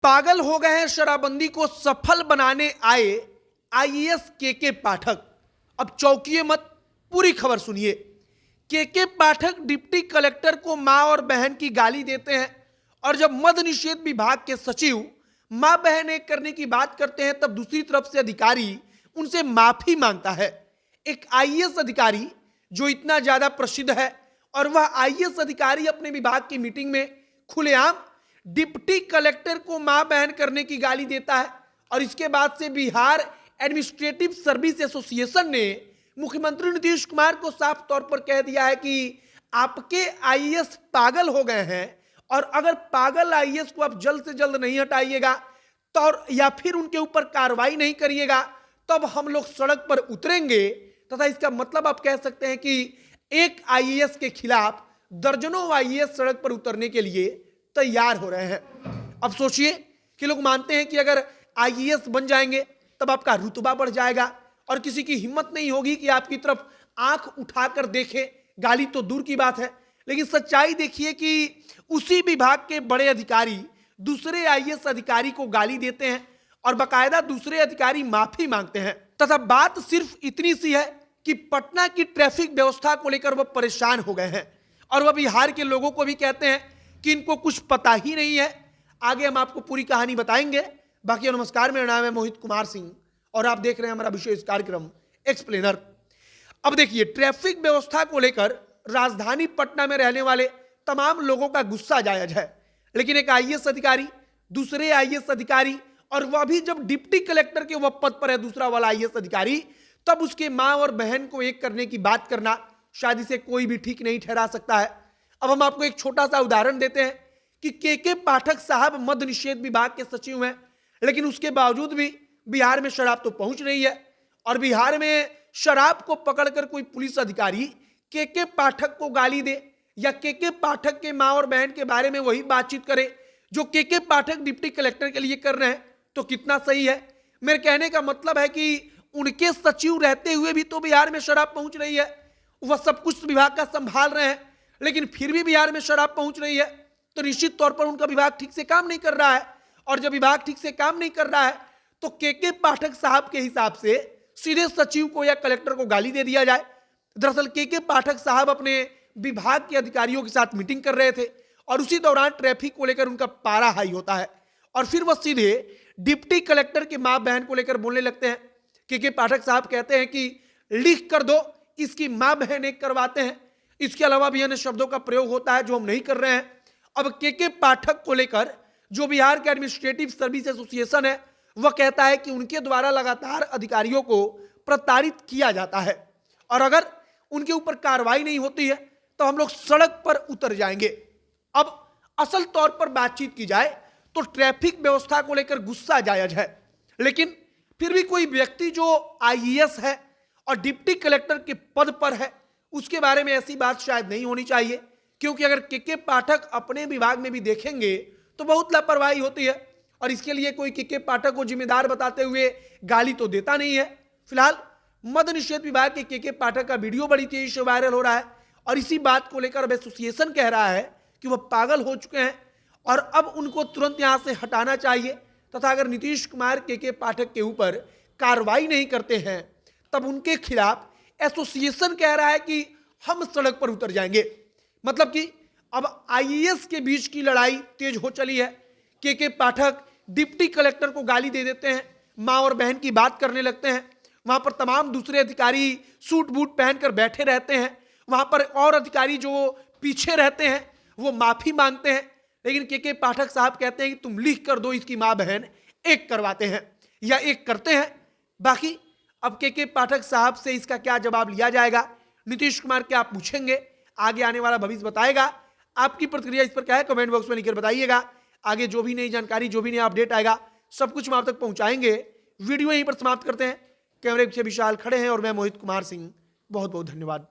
पागल हो गए हैं शराबबंदी को सफल बनाने आए आईएएस के पाठक। अब चौंकिए मत, पूरी खबर सुनिए। के पाठक डिप्टी कलेक्टर को मां और बहन की गाली देते हैं, और जब मद्य निषेध विभाग के सचिव मां बहन एक करने की बात करते हैं, तब दूसरी तरफ से अधिकारी उनसे माफी मांगता है। एक आईएएस अधिकारी जो इतना ज्यादा प्रसिद्ध है, और वह आईएएस अधिकारी अपने विभाग की मीटिंग में खुलेआम डिप्टी कलेक्टर को मां बहन करने की गाली देता है। और इसके बाद से बिहार एडमिनिस्ट्रेटिव सर्विस एसोसिएशन ने मुख्यमंत्री नीतीश कुमार को साफ तौर पर कह दिया है कि आपके आईएएस पागल हो गए हैं, और अगर पागल आईएएस को आप जल्द से जल्द नहीं हटाइएगा तो या फिर उनके ऊपर कार्रवाई नहीं करिएगा, तब हम लोग सड़क पर उतरेंगे। तथा इसका मतलब आप कह सकते हैं कि एक आईएएस के खिलाफ दर्जनों आईएएस सड़क पर उतरने के लिए तैयार हो रहे हैं। अब सोचिए कि लोग मानते हैं कि अगर आईएएस बन जाएंगे तब आपका रुतबा बढ़ जाएगा, और किसी की हिम्मत नहीं होगी कि आपकी तरफ आंख उठाकर देखे। गाली तो दूर की बात है, लेकिन सच्चाई देखिए कि उसी विभाग के बड़े अधिकारी दूसरे आईएएस अधिकारी को गाली देते हैं, और बाकायदा दूसरे अधिकारी माफी मांगते हैं। तथा बात सिर्फ इतनी सी है कि पटना की ट्रैफिक व्यवस्था को लेकर वह परेशान हो गए हैं, और वह बिहार के लोगों को भी कहते हैं कि इनको कुछ पता ही नहीं है। आगे हम आपको पूरी कहानी बताएंगे। बाकी नमस्कार, मेरा नाम है मोहित कुमार सिंह, और आप देख रहे हैं हमारा विशेष कार्यक्रम एक्सप्लेनर। अब देखिए, ट्रैफिक व्यवस्था को लेकर राजधानी पटना में रहने वाले तमाम लोगों का गुस्सा जायज है, लेकिन एक आईएएस अधिकारी दूसरे आईएएस अधिकारी, और वह भी जब डिप्टी कलेक्टर के वह पद पर है दूसरा वाला आईएएस अधिकारी, तब उसके मां और बहन को एक करने की बात करना शायद इसे कोई भी ठीक नहीं ठहरा सकता है। अब हम आपको एक छोटा सा उदाहरण देते हैं कि के पाठक साहब मद्य निषेध विभाग के सचिव हैं, लेकिन उसके बावजूद भी बिहार में शराब तो पहुंच रही है, और बिहार में शराब को पकड़कर कोई पुलिस अधिकारी के पाठक को गाली दे, या के पाठक के मां और बहन के बारे में वही बातचीत करे जो के पाठक डिप्टी कलेक्टर के लिए कर रहे हैं, तो कितना सही है। मेरे कहने का मतलब है कि उनके सचिव रहते हुए भी तो बिहार में शराब पहुंच रही है। वह सब कुछ विभाग का संभाल रहे हैं, लेकिन फिर भी बिहार में शराब पहुंच रही है, तो निश्चित तौर पर उनका विभाग ठीक से काम नहीं कर रहा है। और जब विभाग ठीक से काम नहीं कर रहा है, तो के पाठक साहब के हिसाब से सीधे सचिव को या कलेक्टर को गाली दे दिया जाए। दरअसल के पाठक साहब अपने विभाग के अधिकारियों के साथ मीटिंग कर रहे थे, और उसी दौरान ट्रैफिक को लेकर उनका पारा हाई होता है, और फिर वह सीधे डिप्टी कलेक्टर के मां बहन को लेकर बोलने लगते हैं। के पाठक साहब कहते हैं कि लिख कर दो, इसकी मां बहन एक करवाते हैं। इसके अलावा भी अन्य शब्दों का प्रयोग होता है जो हम नहीं कर रहे हैं। अब के पाठक को लेकर जो बिहार के एडमिनिस्ट्रेटिव सर्विस एसोसिएशन है, वह कहता है कि उनके द्वारा लगातार अधिकारियों को प्रताड़ित किया जाता है, और अगर उनके ऊपर कार्रवाई नहीं होती है तो हम लोग सड़क पर उतर जाएंगे। अब असल तौर पर बातचीत की जाए तो ट्रैफिक व्यवस्था को लेकर गुस्सा जायज है, लेकिन फिर भी कोई व्यक्ति जो आईएएस है और डिप्टी कलेक्टर के पद पर है, उसके बारे में ऐसी बात शायद नहीं होनी चाहिए। क्योंकि अगर के पाठक अपने विभाग में भी देखेंगे तो बहुत लापरवाही होती है, और इसके लिए कोई के पाठक को जिम्मेदार बताते हुए गाली तो देता नहीं है। फिलहाल मद्य निषेध विभाग के पाठक का वीडियो बड़ी तेजी से वायरल हो रहा है, और इसी बात को लेकर अब एसोसिएशन कह रहा है कि वह पागल हो चुके हैं, और अब उनको तुरंत यहां से हटाना चाहिए। तथा अगर नीतीश कुमार के पाठक के ऊपर कार्रवाई नहीं करते हैं, तब उनके खिलाफ एसोसिएशन कह रहा है कि हम सड़क पर उतर जाएंगे। मतलब कि अब आईएएस के बीच की लड़ाई तेज हो चली है। के पाठक डिप्टी कलेक्टर को गाली दे देते हैं, मां और बहन की बात करने लगते हैं। वहां पर तमाम दूसरे अधिकारी सूट बूट पहनकर बैठे रहते हैं, वहां पर और अधिकारी जो पीछे रहते हैं वो माफी मांगते हैं, लेकिन के पाठक साहब कहते हैं कि तुम लिख कर दो, इसकी मां बहन एक करवाते हैं या एक करते हैं। बाकी अब के पाठक साहब से इसका क्या जवाब लिया जाएगा, नीतीश कुमार क्या पूछेंगे, आगे आने वाला भविष्य बताएगा। आपकी प्रतिक्रिया इस पर क्या है, कमेंट बॉक्स में लिखकर बताइएगा। आगे जो भी नई जानकारी, जो भी नया अपडेट आएगा, सब कुछ हम आप तक पहुंचाएंगे। वीडियो यहीं पर समाप्त करते हैं। कैमरे पीछे विशाल खड़े हैं और मैं मोहित कुमार सिंह। बहुत बहुत धन्यवाद।